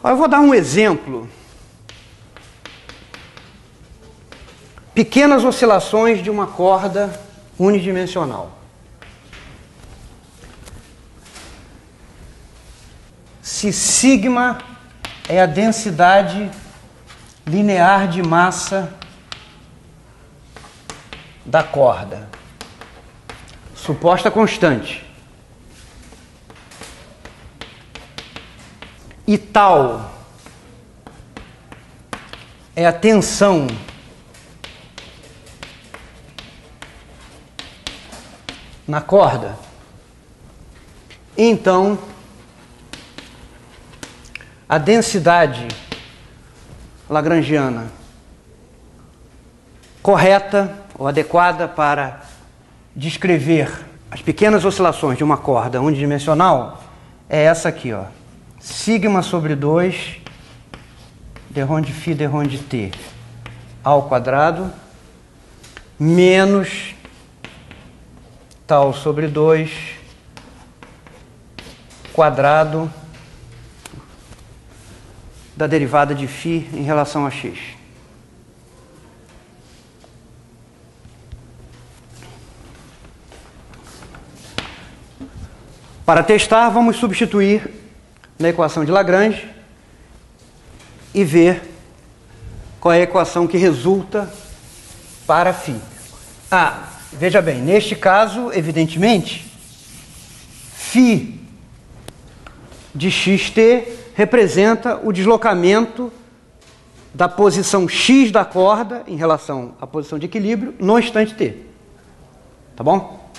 Eu vou dar um exemplo. Pequenas oscilações de uma corda unidimensional. Se sigma é a densidade linear de massa da corda, suposta constante, e tal é a tensão na corda, então a densidade lagrangiana correta ou adequada para descrever as pequenas oscilações de uma corda unidimensional é essa aqui, ó. Sigma sobre 2 d ρ de φ d ρ de t ao quadrado menos tal sobre 2 quadrado da derivada de φ em relação a x. Para testar, vamos substituir na equação de Lagrange e ver qual é a equação que resulta para φ. Veja bem, neste caso, evidentemente, φ de xt representa o deslocamento da posição x da corda em relação à posição de equilíbrio no instante t. Tá bom?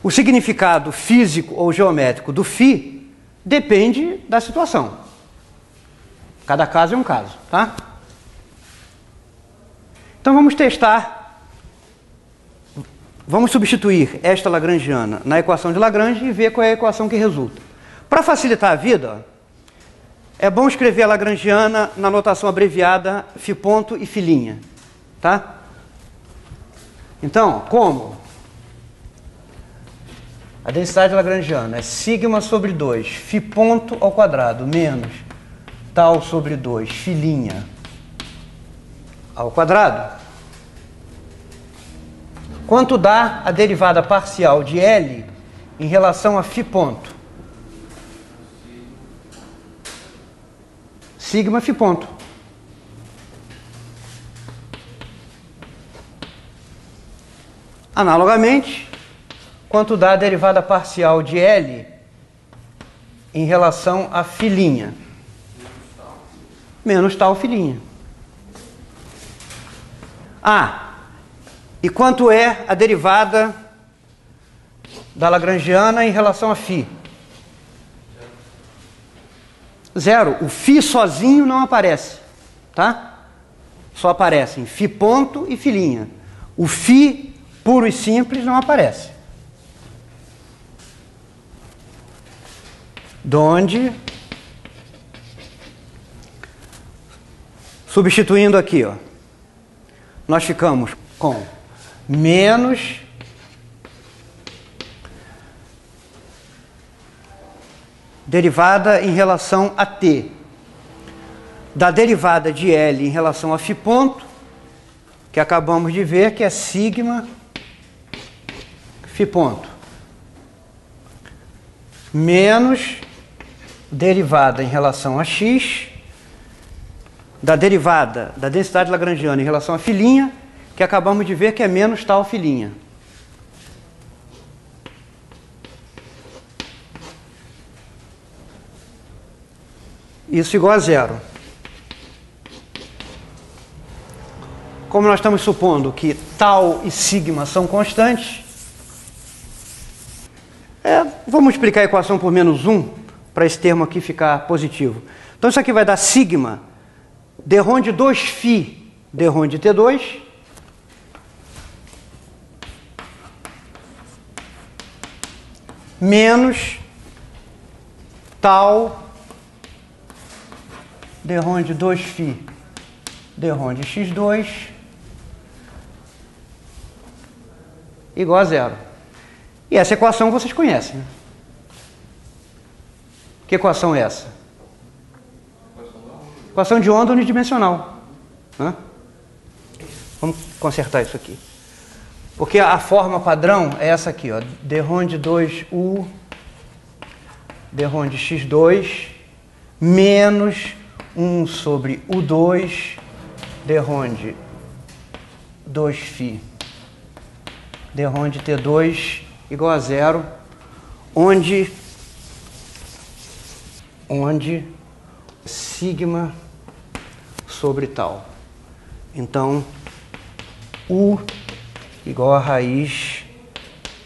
O significado físico ou geométrico do φ depende da situação. Cada caso é um caso, tá? Então vamos testar. Vamos substituir esta lagrangiana na equação de Lagrange e ver qual é a equação que resulta. Para facilitar a vida, é bom escrever a lagrangiana na notação abreviada φ ponto e φ', tá? Então, como? A densidade lagrangiana é sigma sobre 2 φ ponto ao quadrado menos tal sobre 2 φ' ao quadrado. Quanto dá a derivada parcial de L em relação a φ ponto? Sigma φ ponto. Analogamente, quanto dá a derivada parcial de L em relação a φ'? Menos tal φ'. E quanto é a derivada da lagrangiana em relação a φ? Zero. O φ sozinho não aparece, tá? Só aparecem φ ponto e φ'. O φ puro e simples não aparece. Donde, substituindo aqui, ó, nós ficamos com menos derivada em relação a t da derivada de L em relação a φ ponto, que acabamos de ver que é sigma φ ponto, menos derivada em relação a x da derivada da densidade lagrangiana em relação a φ', que acabamos de ver que é menos tal φ'. Isso igual a zero. Como nós estamos supondo que tal e sigma são constantes, vou multiplicar a equação por menos 1 para esse termo aqui ficar positivo. Então isso aqui vai dar sigma d ρ de 2φ d ρ de t2 menos tal d ρ de 2φ de x2 igual a zero. E essa equação vocês conhecem, né? Que equação é essa? Equação de onda unidimensional. Né? Vamos consertar isso aqui. Porque a forma padrão é essa aqui, ó. d de 2u d de x2 menos 1 sobre u2 d de 2φ d de t2 igual a zero, onde sigma sobre tal. Então, u igual a raiz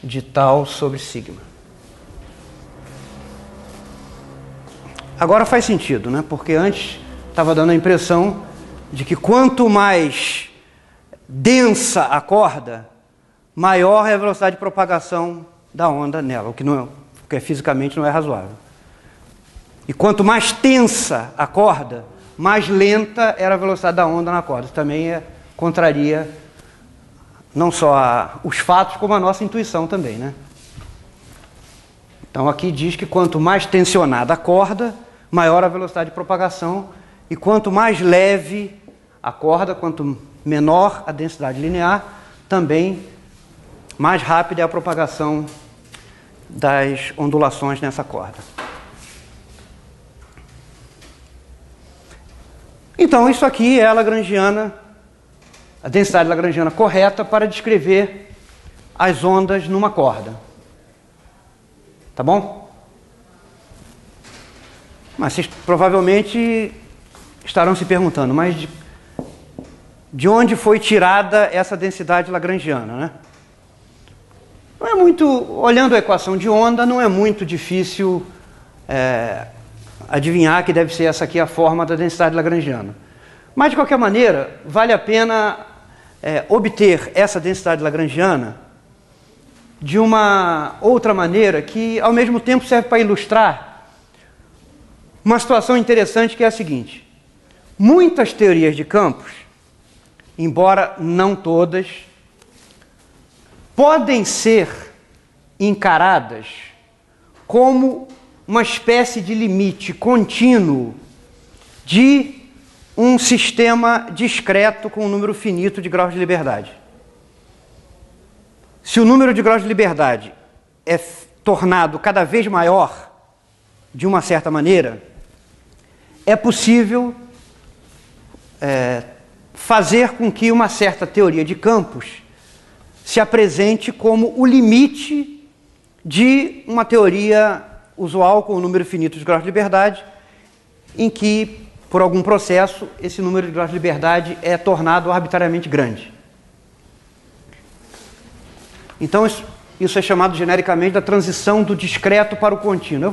de tal sobre sigma. Agora faz sentido, né? Porque antes estava dando a impressão de que quanto mais densa a corda, maior é a velocidade de propagação da onda nela, o que fisicamente não é razoável. E quanto mais tensa a corda, mais lenta era a velocidade da onda na corda. Isso também contraria não só os fatos, como a nossa intuição também, né? Então aqui diz que quanto mais tensionada a corda, maior a velocidade de propagação, e quanto mais leve a corda, quanto menor a densidade linear, também mais rápida é a propagação das ondulações nessa corda. Então, isso aqui é a lagrangiana, a densidade lagrangiana correta para descrever as ondas numa corda. Tá bom? Mas vocês provavelmente estarão se perguntando, mas de onde foi tirada essa densidade lagrangiana, né? Não é muito, olhando a equação de onda, não é muito difícil adivinhar que deve ser essa aqui a forma da densidade lagrangiana. Mas, de qualquer maneira, vale a pena obter essa densidade lagrangiana de uma outra maneira que, ao mesmo tempo, serve para ilustrar uma situação interessante, que é a seguinte. Muitas teorias de campos, embora não todas, podem ser encaradas como uma espécie de limite contínuo de um sistema discreto com um número finito de graus de liberdade. Se o número de graus de liberdade é tornado cada vez maior, de uma certa maneira, é possível fazer com que uma certa teoria de campos se apresente como o limite de uma teoria usual com um número finito de graus de liberdade, em que, por algum processo, esse número de graus de liberdade é tornado arbitrariamente grande. Então, isso é chamado genericamente da transição do discreto para o contínuo.